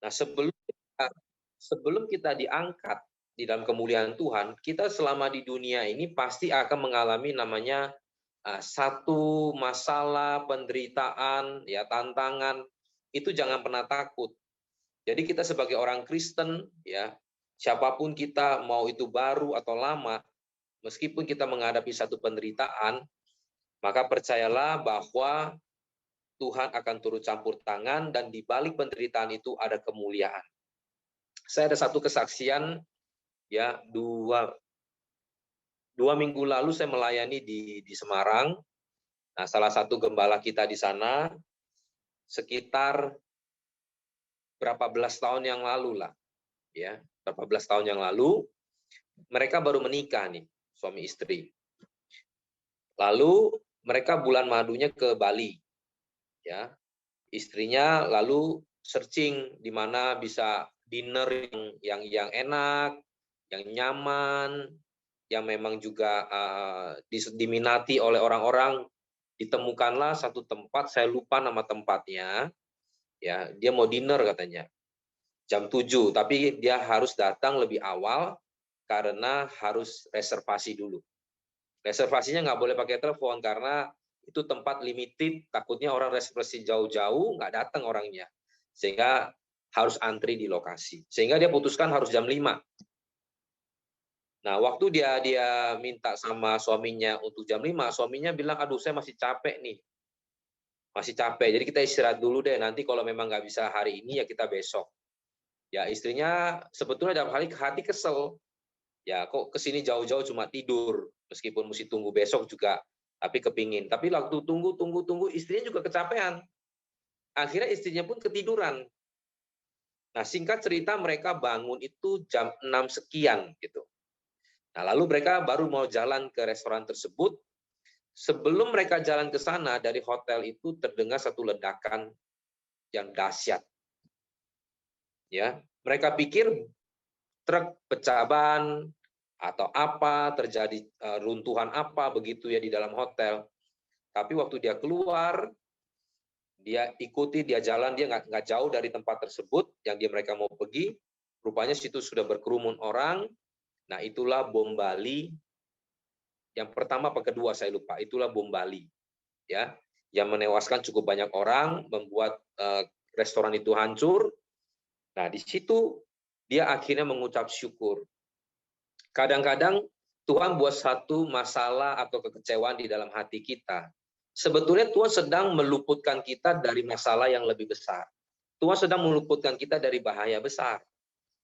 Nah, sebelum kita diangkat di dalam kemuliaan Tuhan, kita selama di dunia ini pasti akan mengalami namanya satu masalah, penderitaan, ya tantangan. Itu jangan pernah takut. Jadi kita sebagai orang Kristen, ya siapapun kita, mau itu baru atau lama, meskipun kita menghadapi satu penderitaan, maka percayalah bahwa Tuhan akan turut campur tangan dan di balik penderitaan itu ada kemuliaan. Saya ada satu kesaksian, ya dua minggu lalu saya melayani di Semarang. Nah, salah satu gembala kita di sana sekitar berapa belas tahun yang lalu lah, ya berapa belas tahun yang lalu mereka baru menikah nih, suami istri. Lalu mereka bulan madunya ke Bali, ya istrinya lalu searching di mana bisa dinner yang enak, yang nyaman, yang memang juga diminati oleh orang-orang. Ditemukanlah satu tempat, saya lupa nama tempatnya, ya dia mau dinner katanya jam 7, tapi dia harus datang lebih awal karena harus reservasi dulu. Reservasinya nggak boleh pakai telepon karena itu tempat limited, takutnya orang reservasi jauh-jauh nggak datang orangnya, sehingga harus antri di lokasi. Sehingga dia putuskan harus jam 5. Nah, waktu dia minta sama suaminya untuk jam 5, suaminya bilang, aduh saya masih capek nih. Masih capek, jadi kita istirahat dulu deh, nanti kalau memang nggak bisa hari ini ya kita besok. Ya istrinya sebetulnya dalam hati kesel, ya kok kesini jauh-jauh cuma tidur, meskipun mesti tunggu besok juga, tapi kepingin. Tapi waktu tunggu, istrinya juga kecapean. Akhirnya istrinya pun ketiduran. Nah, singkat cerita mereka bangun itu jam 6 sekian gitu. Nah, lalu mereka baru mau jalan ke restoran tersebut. Sebelum mereka jalan ke sana, dari hotel itu terdengar satu ledakan yang dahsyat. Ya, mereka pikir truk pecah ban atau apa, terjadi runtuhan apa begitu ya di dalam hotel. Tapi waktu dia keluar, dia ikuti, dia jalan, dia nggak jauh dari tempat tersebut yang mereka mau pergi. Rupanya situ sudah berkerumun orang. Nah, itulah bom Bali. Yang pertama apa kedua saya lupa. Itulah bom Bali, ya, yang menewaskan cukup banyak orang, membuat restoran itu hancur. Nah, di situ dia akhirnya mengucap syukur. Kadang-kadang Tuhan buat satu masalah atau kekecewaan di dalam hati kita. Sebetulnya Tuhan sedang meluputkan kita dari masalah yang lebih besar. Tuhan sedang meluputkan kita dari bahaya besar.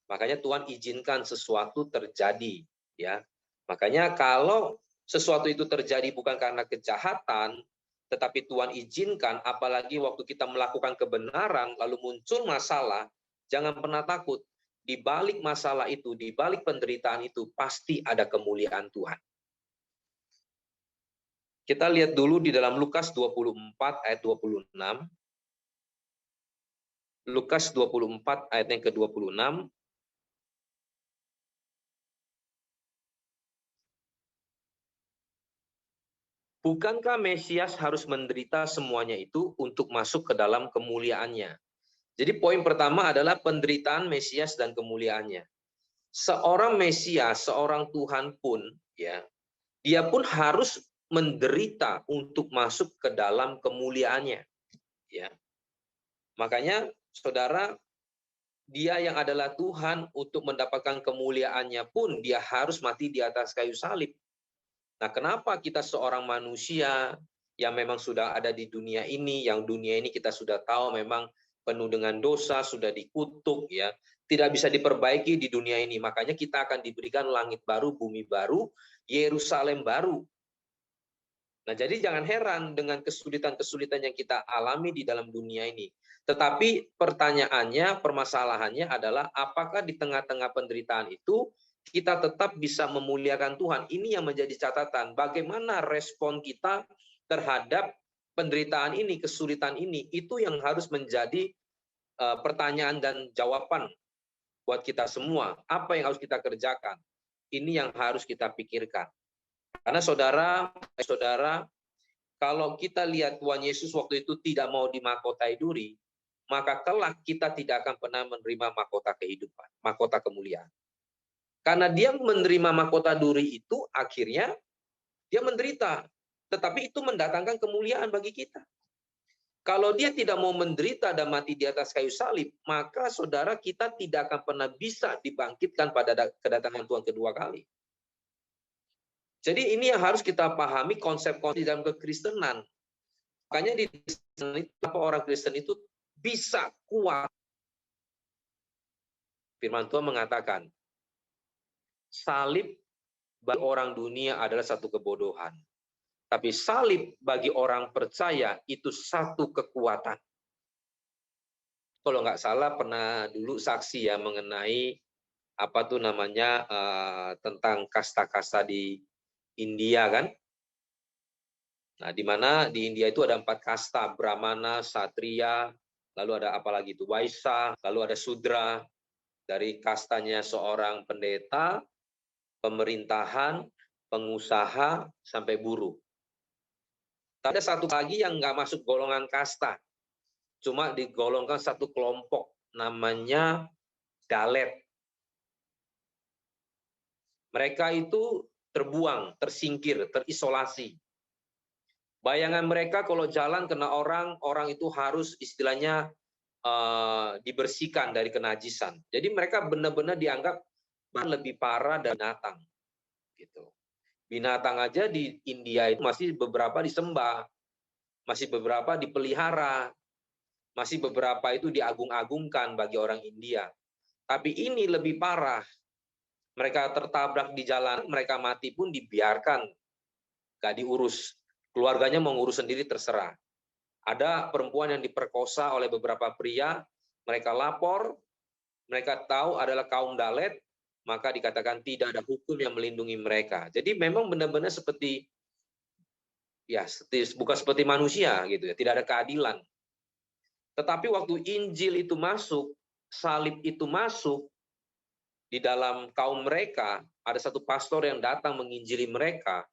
Makanya Tuhan izinkan sesuatu terjadi, ya. Makanya kalau sesuatu itu terjadi bukan karena kejahatan, tetapi Tuhan izinkan, apalagi waktu kita melakukan kebenaran lalu muncul masalah, jangan pernah takut. Di balik masalah itu, di balik penderitaan itu pasti ada kemuliaan Tuhan. Kita lihat dulu di dalam Lukas 24 ayat 26. Lukas 24 ayat yang ke-26. Bukankah Mesias harus menderita semuanya itu untuk masuk ke dalam kemuliaannya? Jadi poin pertama adalah penderitaan Mesias dan kemuliaannya. Seorang Mesias, seorang Tuhan pun, ya, dia pun harus menderita untuk masuk ke dalam kemuliaannya. Ya. Makanya, saudara, dia yang adalah Tuhan untuk mendapatkan kemuliaannya pun, dia harus mati di atas kayu salib. Nah, kenapa kita seorang manusia yang memang sudah ada di dunia ini, yang dunia ini kita sudah tahu memang penuh dengan dosa, sudah dikutuk, ya, tidak bisa diperbaiki di dunia ini. Makanya kita akan diberikan langit baru, bumi baru, Yerusalem baru. Nah, jadi jangan heran dengan kesulitan-kesulitan yang kita alami di dalam dunia ini. Tetapi pertanyaannya, permasalahannya adalah apakah di tengah-tengah penderitaan itu kita tetap bisa memuliakan Tuhan? Ini yang menjadi catatan. Bagaimana respon kita terhadap penderitaan ini, kesulitan ini, itu yang harus menjadi pertanyaan dan jawaban buat kita semua. Apa yang harus kita kerjakan? Ini yang harus kita pikirkan. Karena saudara, kalau kita lihat Tuhan Yesus waktu itu tidak mau dimahkotai duri, maka kelak kita tidak akan pernah menerima mahkota kehidupan, mahkota kemuliaan. Karena dia menerima mahkota duri itu, akhirnya dia menderita. Tetapi itu mendatangkan kemuliaan bagi kita. Kalau dia tidak mau menderita dan mati di atas kayu salib, maka saudara, kita tidak akan pernah bisa dibangkitkan pada kedatangan Tuhan kedua kali. Jadi ini yang harus kita pahami, konsep-konsep dalam kekristenan. Makanya di orang Kristen itu bisa kuat. Firman Tuhan mengatakan, salib bagi orang dunia adalah satu kebodohan. Tapi salib bagi orang percaya itu satu kekuatan. Kalau nggak salah pernah dulu saksi ya mengenai apa tuh namanya tentang kasta-kasta di India kan. Nah, di mana di India itu ada 4 kasta, Brahmana, Satria, lalu ada apa lagi itu, Waisya, lalu ada Sudra. Dari kastanya seorang pendeta, pemerintahan, pengusaha, sampai buruh. Tapi ada satu lagi yang nggak masuk golongan kasta, cuma digolongkan satu kelompok, namanya Dalet. Mereka itu terbuang, tersingkir, terisolasi. Bayangan mereka kalau jalan kena orang itu harus istilahnya dibersihkan dari kenajisan. Jadi mereka benar-benar dianggap lebih parah dari binatang. Gitu. Binatang aja di India itu masih beberapa disembah, masih beberapa dipelihara, masih beberapa itu diagung-agungkan bagi orang India. Tapi ini lebih parah. Mereka tertabrak di jalan, mereka mati pun dibiarkan, gak diurus. Keluarganya mau ngurus sendiri terserah. Ada perempuan yang diperkosa oleh beberapa pria, mereka lapor, mereka tahu adalah kaum Dalet, maka dikatakan tidak ada hukum yang melindungi mereka. Jadi memang benar-benar seperti bukan seperti manusia gitu ya, tidak ada keadilan. Tetapi waktu Injil itu masuk, salib itu masuk di dalam kaum mereka, ada satu pastor yang datang menginjili mereka,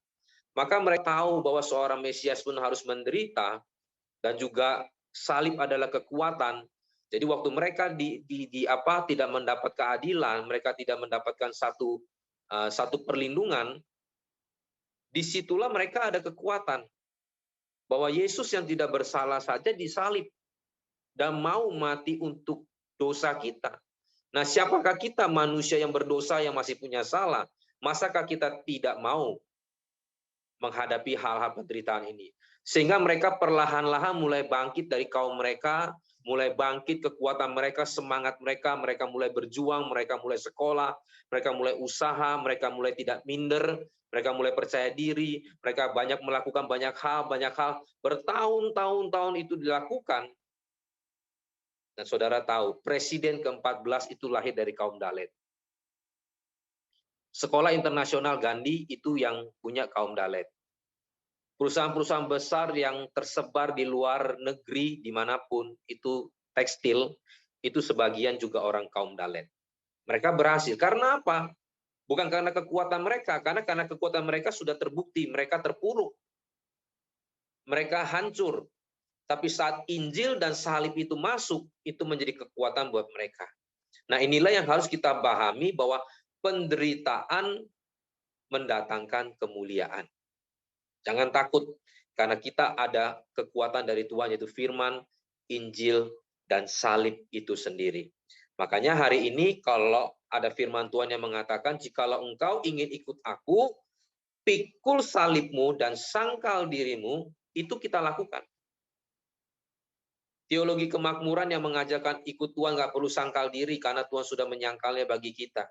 maka mereka tahu bahwa seorang Mesias pun harus menderita, dan juga salib adalah kekuatan. Jadi waktu mereka tidak mendapat keadilan, mereka tidak mendapatkan satu perlindungan, disitulah mereka ada kekuatan bahwa Yesus yang tidak bersalah saja disalib dan mau mati untuk dosa kita. Nah, siapakah kita manusia yang berdosa yang masih punya salah? Masakah kita tidak mau menghadapi hal-hal penderitaan ini? Sehingga mereka perlahan-lahan mulai bangkit dari kaum mereka, mulai bangkit kekuatan mereka, semangat mereka, mereka mulai berjuang, mereka mulai sekolah, mereka mulai usaha, mereka mulai tidak minder, mereka mulai percaya diri, mereka banyak melakukan banyak hal, bertahun-tahun itu dilakukan. Dan saudara tahu, presiden ke-14 itu lahir dari kaum Dalet. Sekolah internasional Gandhi itu yang punya kaum Dalet. Perusahaan-perusahaan besar yang tersebar di luar negeri, dimanapun, itu tekstil, itu sebagian juga orang kaum Dalet. Mereka berhasil. Karena apa? Bukan karena kekuatan mereka, karena kekuatan mereka sudah terbukti, mereka terpuruk. Mereka hancur. Tapi saat Injil dan salib itu masuk, itu menjadi kekuatan buat mereka. Nah, inilah yang harus kita pahami bahwa penderitaan mendatangkan kemuliaan. Jangan takut, karena kita ada kekuatan dari Tuhan, yaitu firman, Injil, dan salib itu sendiri. Makanya hari ini kalau ada firman Tuhan yang mengatakan, jikalau engkau ingin ikut aku, pikul salibmu dan sangkal dirimu, itu kita lakukan. Teologi kemakmuran yang mengajarkan ikut Tuhan nggak perlu sangkal diri karena Tuhan sudah menyangkalnya bagi kita.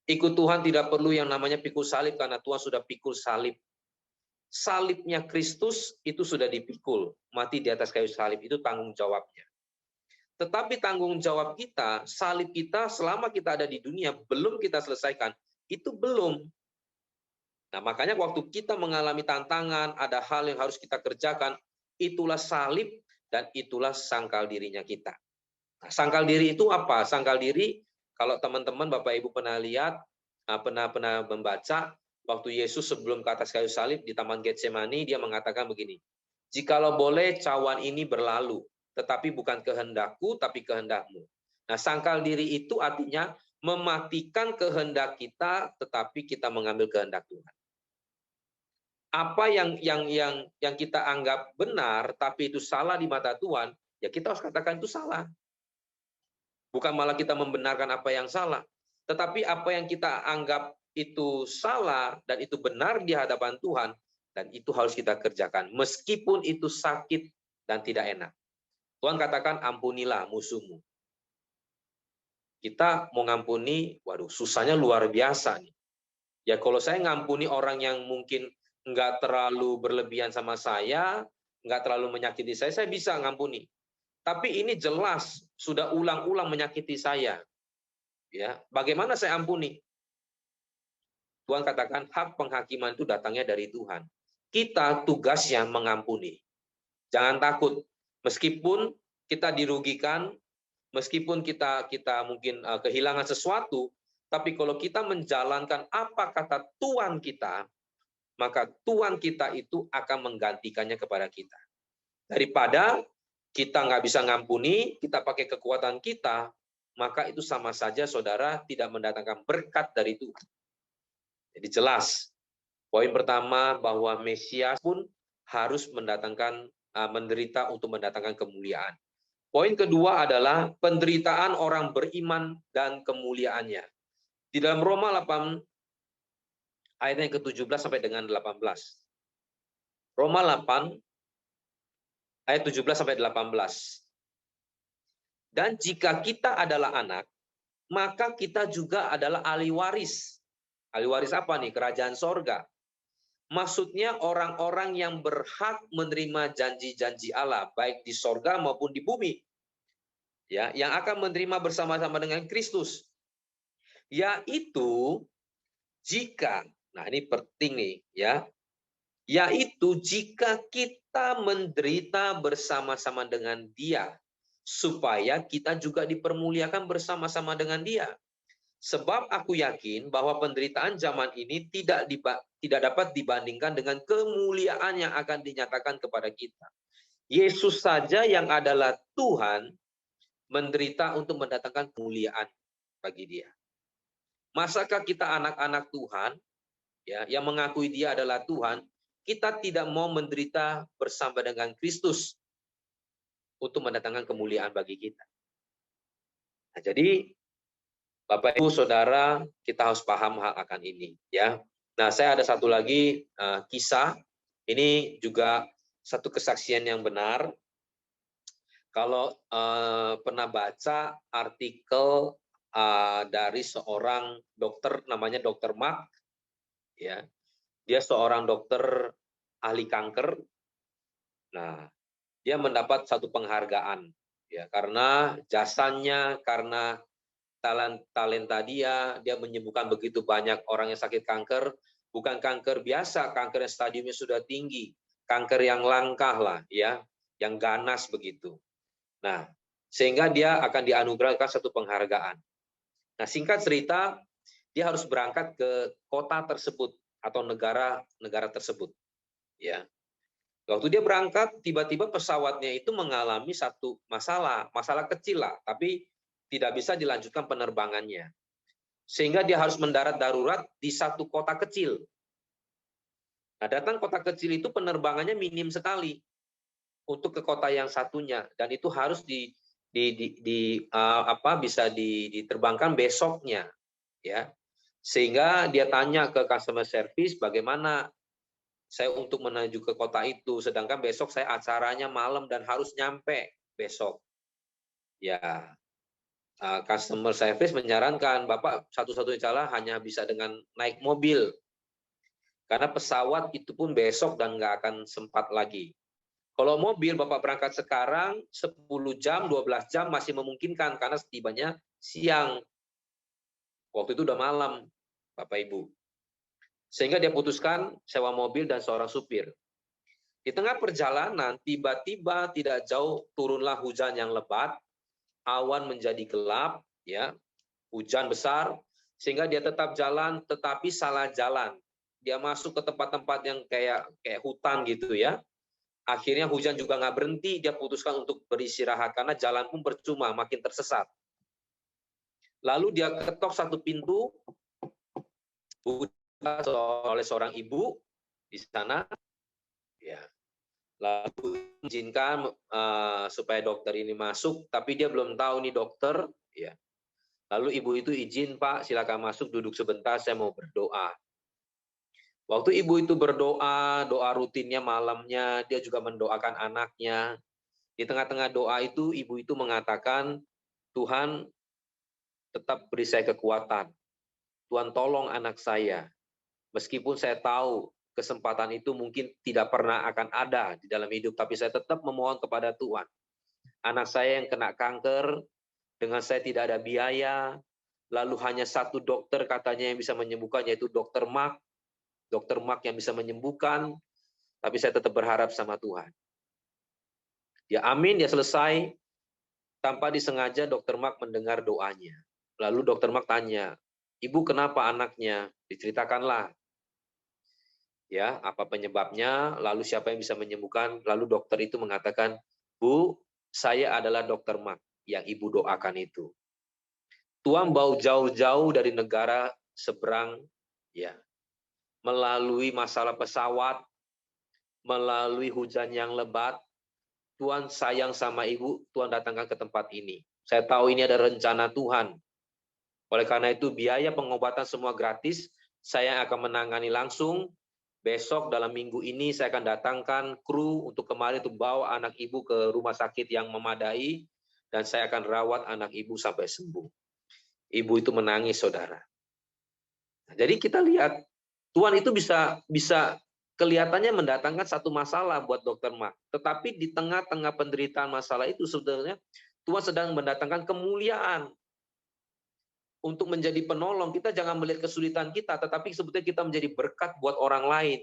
Ikut Tuhan tidak perlu yang namanya pikul salib karena Tuhan sudah pikul salib. Salibnya Kristus itu sudah dipikul. Mati di atas kayu salib itu tanggung jawabnya. Tetapi tanggung jawab kita, salib kita selama kita ada di dunia belum kita selesaikan. Itu belum. Nah, makanya waktu kita mengalami tantangan, ada hal yang harus kita kerjakan, itulah salib dan itulah sangkal dirinya kita. Nah, sangkal diri itu apa? Sangkal diri, kalau teman-teman Bapak Ibu pernah lihat, pernah membaca, waktu Yesus sebelum ke atas kayu salib di Taman Getsemani, dia mengatakan begini, jikalau boleh cawan ini berlalu. tetapi bukan kehendakku, tapi kehendakmu. Nah, sangkal diri itu artinya mematikan kehendak kita, tetapi kita mengambil kehendak Tuhan. Apa yang kita anggap benar, tapi itu salah di mata Tuhan, ya kita harus katakan itu salah. Bukan malah kita membenarkan apa yang salah, tetapi apa yang kita anggap itu salah dan itu benar di hadapan Tuhan, dan itu harus kita kerjakan, meskipun itu sakit dan tidak enak. Tuhan katakan, ampunilah musuhmu. Kita mau ngampuni, waduh, susahnya luar biasa nih. Ya kalau saya ngampuni orang yang mungkin nggak terlalu berlebihan sama saya, nggak terlalu menyakiti saya bisa ngampuni. Tapi ini jelas sudah ulang-ulang menyakiti saya. Ya, bagaimana saya ampuni? Tuhan katakan hak penghakiman itu datangnya dari Tuhan. Kita tugasnya mengampuni. Jangan takut. Meskipun kita dirugikan, meskipun kita mungkin kehilangan sesuatu, tapi kalau kita menjalankan apa kata Tuhan kita, maka Tuhan kita itu akan menggantikannya kepada kita. Daripada kita nggak bisa ngampuni, kita pakai kekuatan kita, maka itu sama saja saudara tidak mendatangkan berkat dari Tuhan. Jadi jelas, poin pertama bahwa Mesias pun harus mendatangkan menderita untuk mendatangkan kemuliaan. Poin kedua adalah penderitaan orang beriman dan kemuliaannya. Di dalam Roma 8 ayat yang ke-17 sampai dengan 18. Roma 8 ayat 17 sampai 18. Dan jika kita adalah anak, maka kita juga adalah ahli waris. Ahli waris apa nih? Kerajaan sorga. Maksudnya orang-orang yang berhak menerima janji-janji Allah, baik di sorga maupun di bumi. Ya, yang akan menerima bersama-sama dengan Kristus. Yaitu jika, nah ini penting nih ya, yaitu jika kita menderita bersama-sama dengan Dia, supaya kita juga dipermuliakan bersama-sama dengan Dia. Sebab aku yakin bahwa penderitaan zaman ini tidak dapat dibandingkan dengan kemuliaan yang akan dinyatakan kepada kita. Yesus saja yang adalah Tuhan menderita untuk mendatangkan kemuliaan bagi Dia. Masakah kita anak-anak Tuhan, ya, yang mengakui Dia adalah Tuhan, kita tidak mau menderita bersama dengan Kristus untuk mendatangkan kemuliaan bagi kita. Nah, jadi Bapak Ibu Saudara, kita harus paham hal akan ini, ya. Nah, saya ada satu lagi kisah. Ini juga satu kesaksian yang benar. Kalau pernah baca artikel dari seorang dokter namanya Dr. Mark, ya. Dia seorang dokter ahli kanker. Nah, dia mendapat satu penghargaan, ya, karena jasanya, karena talenta dia menyembuhkan begitu banyak orang yang sakit kanker, bukan kanker biasa, kanker yang stadiumnya sudah tinggi, kanker yang langka lah, ya, yang ganas begitu. Nah, sehingga dia akan dianugerahkan satu penghargaan. Nah, singkat cerita, dia harus berangkat ke kota tersebut atau negara tersebut, ya. Waktu dia berangkat, tiba-tiba pesawatnya itu mengalami satu masalah kecil lah, tapi tidak bisa dilanjutkan penerbangannya. Sehingga dia harus mendarat darurat di satu kota kecil. Nah, datang kota kecil itu penerbangannya minim sekali untuk ke kota yang satunya, dan itu harus bisa diterbangkan besoknya, ya. Sehingga dia tanya ke customer service, bagaimana saya untuk menuju ke kota itu, sedangkan besok saya acaranya malam dan harus nyampe besok. Ya, customer service menyarankan, Bapak satu-satunya cara hanya bisa dengan naik mobil. Karena pesawat itu pun besok dan nggak akan sempat lagi. Kalau mobil Bapak berangkat sekarang, 10 jam, 12 jam masih memungkinkan karena setibanya siang. Waktu itu udah malam, Bapak Ibu. Sehingga dia putuskan sewa mobil dan seorang supir. Di tengah perjalanan, tiba-tiba tidak jauh turunlah hujan yang lebat, awan menjadi gelap, ya, hujan besar, sehingga dia tetap jalan, tetapi salah jalan. Dia masuk ke tempat-tempat yang kayak hutan gitu, ya. Akhirnya hujan juga nggak berhenti, dia putuskan untuk beristirahat karena jalan pun percuma, makin tersesat. Lalu dia ketok satu pintu, oleh seorang ibu di sana, ya. Lalu izinkan supaya dokter ini masuk, tapi dia belum tahu nih dokter, ya. Lalu ibu itu izin, Pak, silakan masuk, duduk sebentar, saya mau berdoa. Waktu ibu itu berdoa, doa rutinnya malamnya, dia juga mendoakan anaknya. Di tengah-tengah doa itu, ibu itu mengatakan, Tuhan tetap beri saya kekuatan. Tuhan tolong anak saya. Meskipun saya tahu kesempatan itu mungkin tidak pernah akan ada di dalam hidup, tapi saya tetap memohon kepada Tuhan. Anak saya yang kena kanker, dengan saya tidak ada biaya, lalu hanya satu dokter katanya yang bisa menyembuhkan, yaitu Dokter Mark. Dokter Mark yang bisa menyembuhkan, tapi saya tetap berharap sama Tuhan. Ya amin, dia selesai. Tanpa disengaja Dokter Mark mendengar doanya. Lalu Dokter Mark tanya, Ibu kenapa anaknya? Diceritakanlah. Ya, apa penyebabnya, lalu siapa yang bisa menyembuhkan, lalu dokter itu mengatakan, Bu, saya adalah Dokter Mark yang ibu doakan itu. Tuhan bawa jauh-jauh dari negara seberang, ya, melalui masalah pesawat, melalui hujan yang lebat, Tuhan sayang sama ibu, Tuhan datangkan ke tempat ini. Saya tahu ini ada rencana Tuhan. Oleh karena itu, biaya pengobatan semua gratis, saya akan menangani langsung. Besok dalam minggu ini saya akan datangkan kru untuk kemarin untuk bawa anak ibu ke rumah sakit yang memadai dan saya akan rawat anak ibu sampai sembuh. Ibu itu menangis, saudara. Jadi kita lihat Tuhan itu bisa kelihatannya mendatangkan satu masalah buat Dokter Mark, tetapi di tengah-tengah penderitaan masalah itu sebenarnya Tuhan sedang mendatangkan kemuliaan. Untuk menjadi penolong, kita jangan melihat kesulitan kita, tetapi sebetulnya kita menjadi berkat buat orang lain,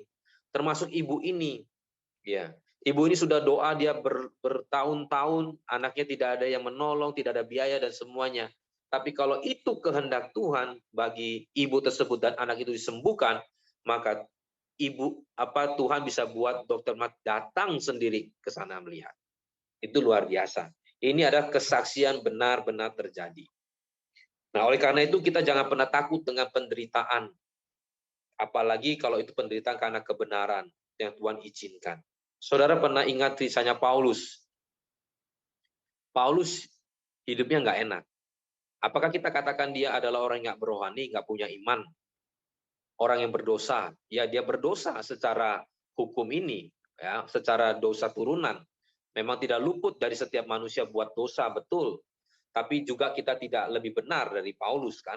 termasuk ibu ini. Ya, ibu ini sudah doa, dia bertahun-tahun, anaknya tidak ada yang menolong, tidak ada biaya dan semuanya. Tapi kalau itu kehendak Tuhan bagi ibu tersebut dan anak itu disembuhkan, maka Tuhan bisa buat Dokter Mark datang sendiri ke sana melihat. Itu luar biasa. Ini adalah kesaksian benar-benar terjadi. Nah, oleh karena itu kita jangan pernah takut dengan penderitaan. Apalagi kalau itu penderitaan karena kebenaran yang Tuhan izinkan. Saudara pernah ingat kisahnya Paulus? Paulus hidupnya nggak enak. Apakah kita katakan dia adalah orang yang nggak berohani, nggak punya iman? Orang yang berdosa. Ya, dia berdosa secara hukum ini, ya, secara dosa turunan. Memang tidak luput dari setiap manusia buat dosa, betul. Tapi juga kita tidak lebih benar dari Paulus, kan?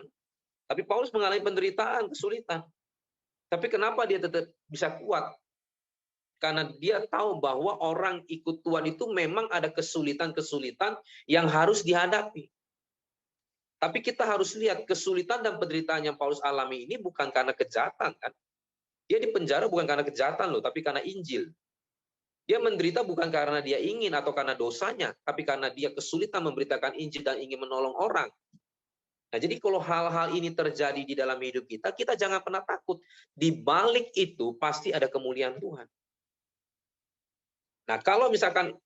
Tapi Paulus mengalami penderitaan, kesulitan. Tapi kenapa dia tetap bisa kuat? Karena dia tahu bahwa orang ikut Tuhan itu memang ada kesulitan-kesulitan yang harus dihadapi. Tapi kita harus lihat kesulitan dan penderitaan yang Paulus alami ini bukan karena kejahatan, kan? Dia di penjara bukan karena kejahatan loh, tapi karena Injil. Dia menderita bukan karena dia ingin atau karena dosanya, tapi karena dia kesulitan memberitakan Injil dan ingin menolong orang. Nah, jadi kalau hal-hal ini terjadi di dalam hidup kita, kita jangan pernah takut. Di balik itu pasti ada kemuliaan Tuhan. Nah, kalau misalkan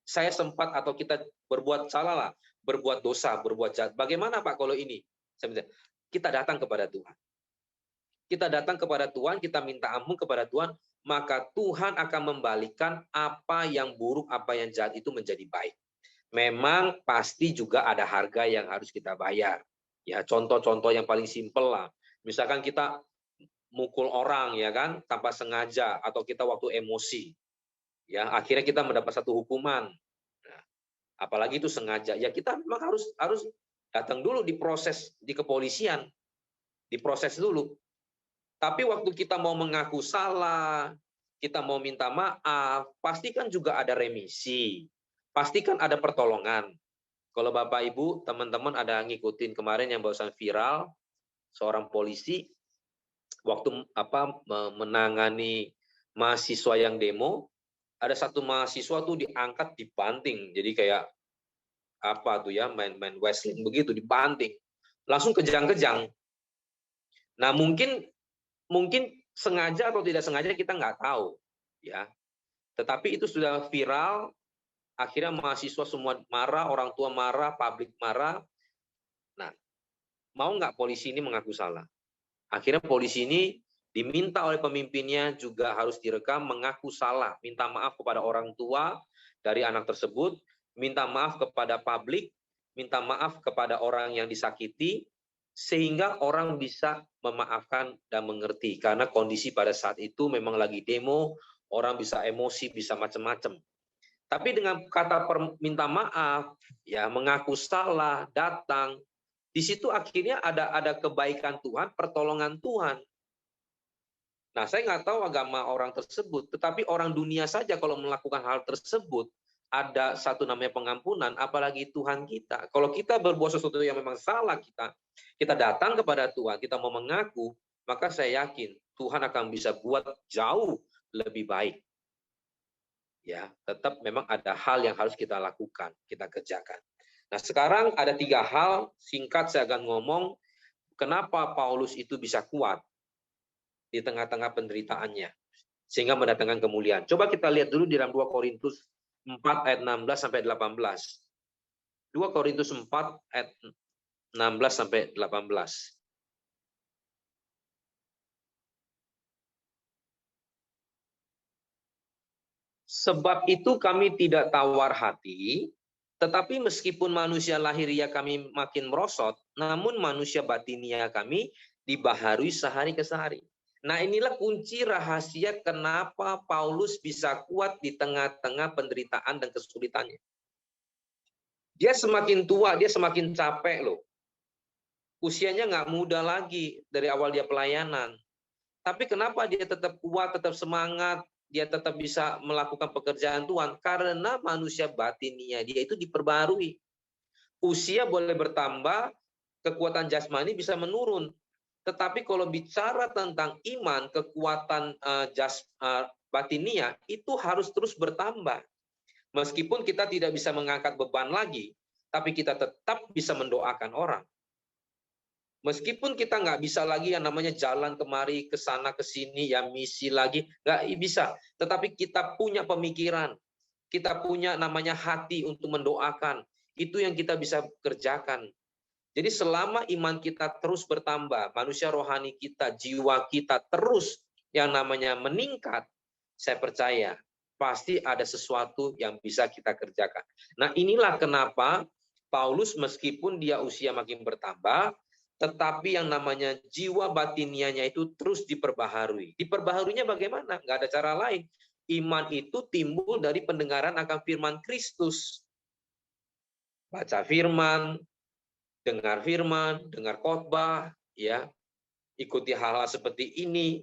saya sempat atau kita berbuat salah lah, berbuat dosa, berbuat jahat, bagaimana Pak kalau ini? Kita datang kepada Tuhan. Kita datang kepada Tuhan, kita minta ampun kepada Tuhan, maka Tuhan akan membalikan apa yang buruk, apa yang jahat itu menjadi baik. Memang pasti juga ada harga yang harus kita bayar. Ya, contoh-contoh yang paling simpel lah. Misalkan kita mukul orang, ya kan, tanpa sengaja, atau kita waktu emosi. Ya, akhirnya kita mendapat satu hukuman. Nah, apalagi itu sengaja. Ya, kita memang harus datang dulu diproses di kepolisian. Diproses dulu. Tapi waktu kita mau mengaku salah, kita mau minta maaf, pastikan juga ada remisi. Pastikan ada pertolongan. Kalau Bapak Ibu, teman-teman ada ngikutin kemarin yang barusan viral, seorang polisi waktu menangani mahasiswa yang demo, ada satu mahasiswa tuh diangkat dibanting. Jadi kayak apa tuh ya, main wrestling begitu, dibanting. Langsung kejang-kejang. Nah, mungkin sengaja atau tidak sengaja kita nggak tahu, ya. Tetapi itu sudah viral, akhirnya mahasiswa semua marah, orang tua marah, publik marah. Nah, mau nggak polisi ini mengaku salah? Akhirnya polisi ini diminta oleh pemimpinnya juga harus direkam mengaku salah, minta maaf kepada orang tua dari anak tersebut, minta maaf kepada publik, minta maaf kepada orang yang disakiti, sehingga orang bisa memaafkan dan mengerti. Karena kondisi pada saat itu memang lagi demo, orang bisa emosi, bisa macam-macam. Tapi dengan kata minta maaf, ya mengaku salah, datang, di situ akhirnya ada kebaikan Tuhan, pertolongan Tuhan. Nah, saya nggak tahu agama orang tersebut, tetapi orang dunia saja kalau melakukan hal tersebut, ada satu namanya pengampunan, apalagi Tuhan kita. Kalau kita berbuat sesuatu yang memang salah kita datang kepada Tuhan, kita mau mengaku, maka saya yakin Tuhan akan bisa buat jauh lebih baik. Ya, tetap memang ada hal yang harus kita lakukan, kita kerjakan. Nah, sekarang ada 3 hal, singkat saya akan ngomong, kenapa Paulus itu bisa kuat di tengah-tengah penderitaannya, sehingga mendatangkan kemuliaan. Coba kita lihat dulu di dalam 2 Korintus 4 ayat 16 sampai 18. 2 Korintus 4 ayat 16 sampai 18. Sebab itu kami tidak tawar hati, tetapi meskipun manusia lahiria kami makin merosot, namun manusia batinia kami dibaharui sehari ke sehari. Nah, inilah kunci rahasia kenapa Paulus bisa kuat di tengah-tengah penderitaan dan kesulitannya. Dia semakin tua, dia semakin capek loh. Usianya nggak muda lagi dari awal dia pelayanan. Tapi kenapa dia tetap kuat, tetap semangat, dia tetap bisa melakukan pekerjaan Tuhan? Karena manusia batinnya dia itu diperbarui. Usia boleh bertambah, kekuatan jasmani bisa menurun. Tetapi kalau bicara tentang iman, kekuatan batinia itu harus terus bertambah. Meskipun kita tidak bisa mengangkat beban lagi, tapi kita tetap bisa mendoakan orang. Meskipun kita nggak bisa lagi yang namanya jalan kemari, ke sana, ke sini, ya misi lagi, nggak bisa. Tetapi kita punya pemikiran, kita punya namanya hati untuk mendoakan. Itu yang kita bisa kerjakan. Jadi selama iman kita terus bertambah, manusia rohani kita, jiwa kita terus yang namanya meningkat, saya percaya pasti ada sesuatu yang bisa kita kerjakan. Nah, inilah kenapa Paulus meskipun dia usia makin bertambah, tetapi yang namanya jiwa batinianya itu terus diperbaharui. Diperbaharuinya bagaimana? Nggak ada cara lain. Iman itu timbul dari pendengaran akan firman Kristus. Baca firman, dengar khotbah, ya, ikuti hal-hal seperti ini.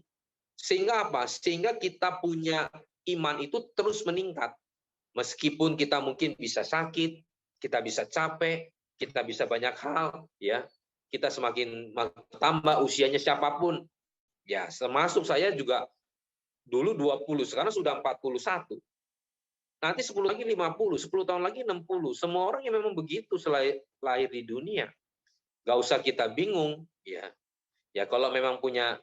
Sehingga apa? Sehingga kita punya iman itu terus meningkat. Meskipun kita mungkin bisa sakit, kita bisa capek, kita bisa banyak hal, ya. Kita semakin tambah usianya siapapun. Ya, termasuk saya juga dulu 20, sekarang sudah 41. Nanti 10 lagi 50, 10 tahun lagi 60. Semua orang yang memang begitu lahir di dunia. Nggak usah kita bingung, ya. Ya kalau memang punya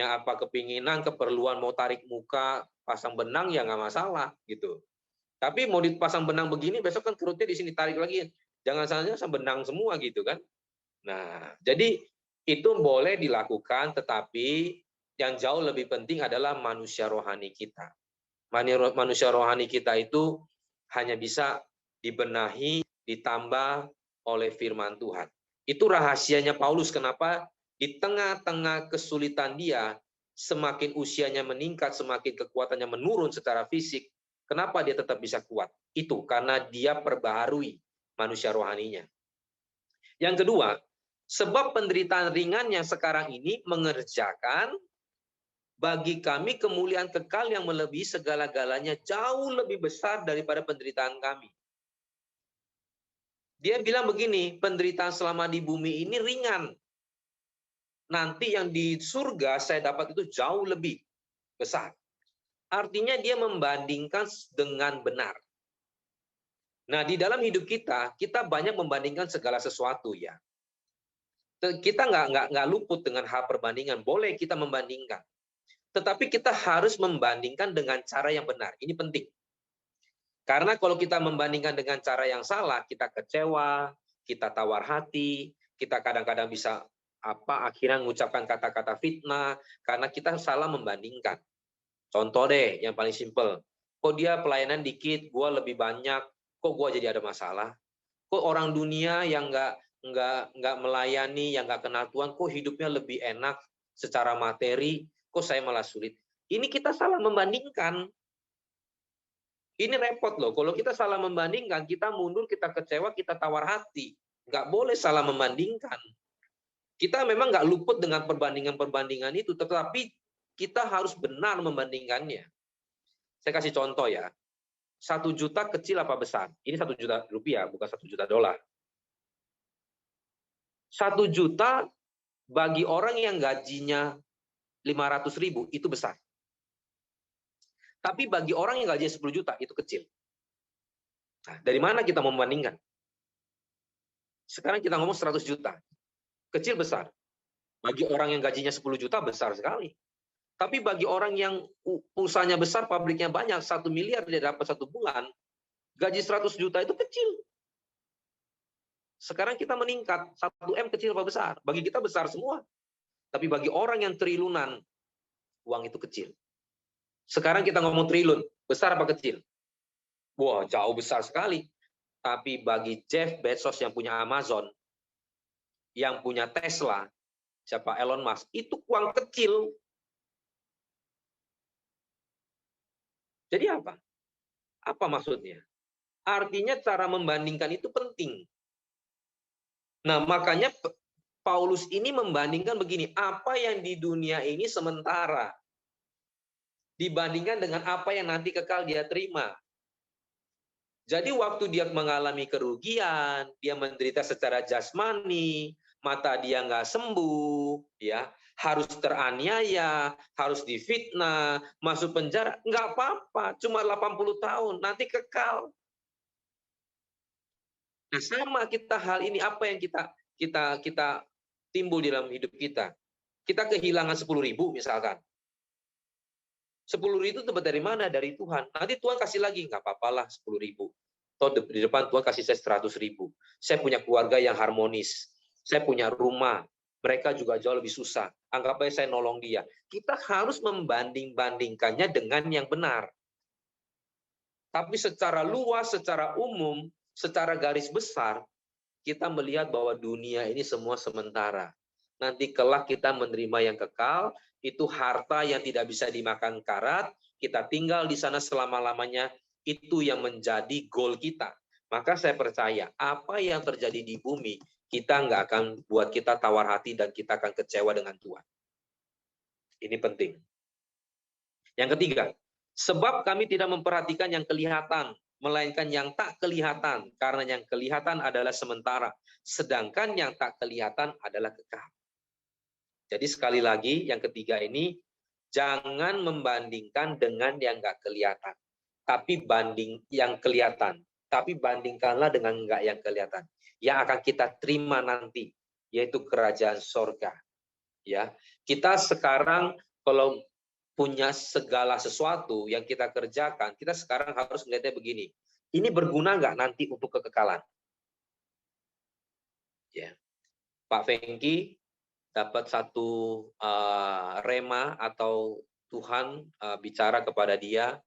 apa kepinginan, keperluan mau tarik muka, pasang benang ya nggak masalah gitu. Tapi mau dipasang benang begini, besok kan kerutnya di sini tarik lagi. Jangan saja benang semua gitu kan. Nah, jadi itu boleh dilakukan, tetapi yang jauh lebih penting adalah manusia rohani kita. Manusia rohani kita itu hanya bisa dibenahi, ditambah oleh firman Tuhan. Itu rahasianya Paulus, kenapa di tengah-tengah kesulitan dia, semakin usianya meningkat, semakin kekuatannya menurun secara fisik, kenapa dia tetap bisa kuat? Itu karena dia perbaharui manusia rohaninya. Yang kedua, sebab penderitaan ringan yang sekarang ini mengerjakan bagi kami kemuliaan kekal yang melebihi segala-galanya, jauh lebih besar daripada penderitaan kami. Dia bilang begini, penderitaan selama di bumi ini ringan. Nanti yang di surga saya dapat itu jauh lebih besar. Artinya dia membandingkan dengan benar. Nah, di dalam hidup kita banyak membandingkan segala sesuatu ya. Kita nggak luput dengan hal perbandingan. Boleh kita membandingkan. Tetapi kita harus membandingkan dengan cara yang benar. Ini penting. Karena kalau kita membandingkan dengan cara yang salah, kita kecewa, kita tawar hati, kita kadang-kadang bisa akhirnya mengucapkan kata-kata fitnah karena kita salah membandingkan. Contoh deh, yang paling simpel. Kok dia pelayanan dikit, gua lebih banyak, kok gua jadi ada masalah? Kok orang dunia yang nggak melayani, yang nggak kenal Tuhan, kok hidupnya lebih enak secara materi, kok saya malah sulit? Ini kita salah membandingkan. Ini repot loh. Kalau kita salah membandingkan, kita mundur, kita kecewa, kita tawar hati. Nggak boleh salah membandingkan. Kita memang nggak luput dengan perbandingan-perbandingan itu, tetapi kita harus benar membandingkannya. Saya kasih contoh ya. 1 juta kecil apa besar? Ini 1 juta rupiah, bukan 1 juta dolar. 1 juta bagi orang yang gajinya 500.000 itu besar. Tapi bagi orang yang gajinya 10 juta itu kecil. Nah, dari mana kita membandingkan? Sekarang kita ngomong 100 juta. Kecil besar. Bagi orang yang gajinya 10 juta besar sekali. Tapi bagi orang yang usahanya besar, pabriknya banyak, 1 miliar dia dapat 1 bulan, gaji 100 juta itu kecil. Sekarang kita meningkat, 1 M kecil apa besar? Bagi kita besar semua. Tapi bagi orang yang triliunan, uang itu kecil. Sekarang kita ngomong triliun, besar apa kecil? Wah, jauh besar sekali. Tapi bagi Jeff Bezos yang punya Amazon, yang punya Tesla, siapa Elon Musk, itu uang kecil. Jadi apa? Apa maksudnya? Artinya cara membandingkan itu penting. Nah, makanya Paulus ini membandingkan begini, apa yang di dunia ini sementara dibandingkan dengan apa yang nanti kekal dia terima. Jadi waktu dia mengalami kerugian, dia menderita secara jasmani, mata dia nggak sembuh, ya, harus teraniaya, harus difitnah, masuk penjara, nggak apa-apa, cuma 80 tahun, nanti kekal. Nah, sama kita hal ini, apa yang kita timbul di dalam hidup kita. Kita kehilangan 10.000 misalkan. 10.000 itu dari mana? Dari Tuhan. Nanti Tuhan kasih lagi, nggak apa-apalah 10.000. Toh di depan Tuhan kasih saya 100.000. Saya punya keluarga yang harmonis. Saya punya rumah. Mereka juga jauh lebih susah. Anggap aja saya nolong dia. Kita harus membanding-bandingkannya dengan yang benar. Tapi secara luas, secara umum, secara garis besar, kita melihat bahwa dunia ini semua sementara. Nanti kelak kita menerima yang kekal, itu harta yang tidak bisa dimakan karat, kita tinggal di sana selama-lamanya, itu yang menjadi goal kita. Maka saya percaya, apa yang terjadi di bumi, kita nggak akan buat kita tawar hati dan kita akan kecewa dengan Tuhan. Ini penting. Yang ketiga, sebab kami tidak memperhatikan yang kelihatan, melainkan yang tak kelihatan, karena yang kelihatan adalah sementara, sedangkan yang tak kelihatan adalah kekal. Jadi sekali lagi, yang ketiga ini, jangan membandingkan dengan yang nggak kelihatan, tapi yang kelihatan. Tapi bandingkanlah dengan nggak yang kelihatan, yang akan kita terima nanti, yaitu kerajaan sorga. Ya, kita sekarang kalau punya segala sesuatu yang kita kerjakan, kita sekarang harus melihatnya begini. Ini berguna nggak nanti untuk kekekalan? Ya, Pak Fengki dapat satu rema atau Tuhan bicara kepada dia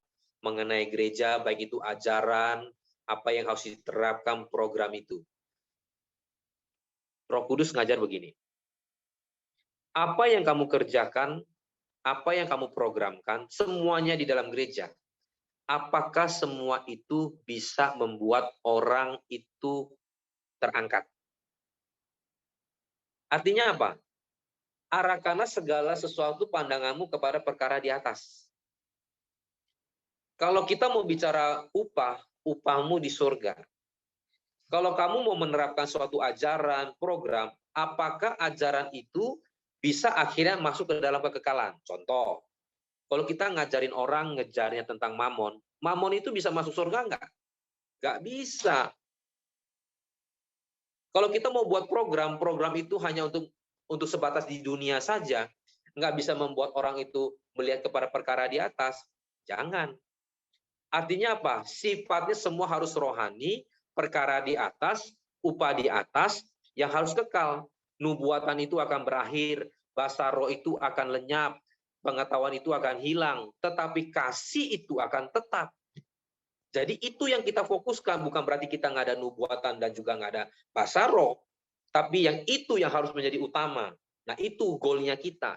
mengenai gereja, baik itu ajaran, apa yang harus diterapkan program itu. Roh Kudus ngajar begini. Apa yang kamu kerjakan, apa yang kamu programkan, semuanya di dalam gereja. Apakah semua itu bisa membuat orang itu terangkat? Artinya apa? Arahkanlah segala sesuatu pandanganmu kepada perkara di atas. Kalau kita mau bicara upah, upahmu di surga. Kalau kamu mau menerapkan suatu ajaran, program, apakah ajaran itu bisa akhirnya masuk ke dalam kekekalan? Contoh, kalau kita ngajarin orang ngejarnya tentang mamon, mamon itu bisa masuk surga nggak? Nggak bisa. Kalau kita mau buat program itu hanya untuk sebatas di dunia saja, nggak bisa membuat orang itu melihat kepada perkara di atas. Jangan. Artinya apa? Sifatnya semua harus rohani, perkara di atas, upah di atas, yang harus kekal. Nubuatan itu akan berakhir, bahasa roh itu akan lenyap, pengetahuan itu akan hilang, tetapi kasih itu akan tetap. Jadi itu yang kita fokuskan, bukan berarti kita nggak ada nubuatan dan juga nggak ada bahasa roh, tapi yang itu yang harus menjadi utama. Nah itu goalnya kita.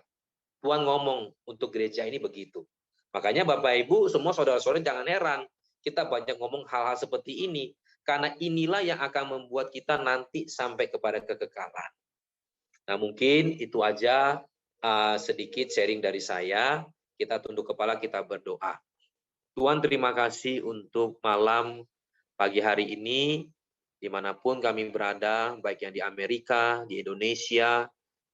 Tuhan ngomong untuk gereja ini begitu. Makanya Bapak Ibu, semua saudara-saudara jangan heran. Kita banyak ngomong hal-hal seperti ini. Karena inilah yang akan membuat kita nanti sampai kepada kekekalan. Nah mungkin itu aja sedikit sharing dari saya. Kita tunduk kepala, kita berdoa. Tuhan terima kasih untuk malam pagi hari ini, dimanapun kami berada, baik yang di Amerika, di Indonesia,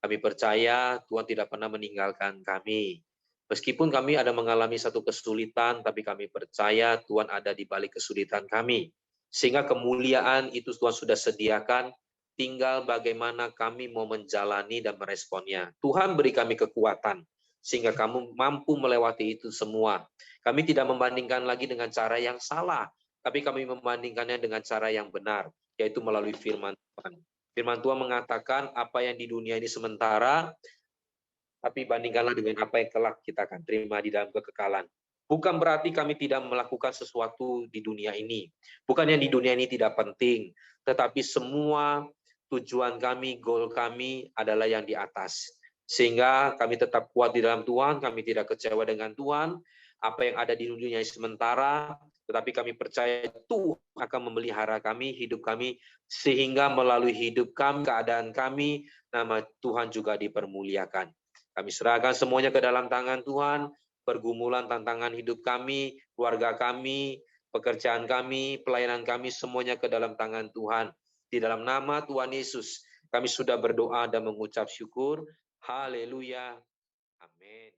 kami percaya Tuhan tidak pernah meninggalkan kami. Meskipun kami ada mengalami satu kesulitan, tapi kami percaya Tuhan ada di balik kesulitan kami. Sehingga kemuliaan itu Tuhan sudah sediakan, tinggal bagaimana kami mau menjalani dan meresponnya. Tuhan beri kami kekuatan, sehingga kamu mampu melewati itu semua. Kami tidak membandingkan lagi dengan cara yang salah, tapi kami membandingkannya dengan cara yang benar, yaitu melalui firman Tuhan. Firman Tuhan mengatakan apa yang di dunia ini sementara, tapi bandingkanlah dengan apa yang kelak kita akan terima di dalam kekekalan. Bukan berarti kami tidak melakukan sesuatu di dunia ini. Bukan yang di dunia ini tidak penting, tetapi semua tujuan kami, goal kami adalah yang di atas. Sehingga kami tetap kuat di dalam Tuhan, kami tidak kecewa dengan Tuhan. Apa yang ada di dunia ini sementara, tetapi kami percaya Tuhan akan memelihara kami, hidup kami, sehingga melalui hidup kami, keadaan kami, nama Tuhan juga dipermuliakan. Kami serahkan semuanya ke dalam tangan Tuhan, pergumulan tantangan hidup kami, keluarga kami, pekerjaan kami, pelayanan kami, semuanya ke dalam tangan Tuhan. Di dalam nama Tuhan Yesus, kami sudah berdoa dan mengucap syukur. Haleluya. Amin.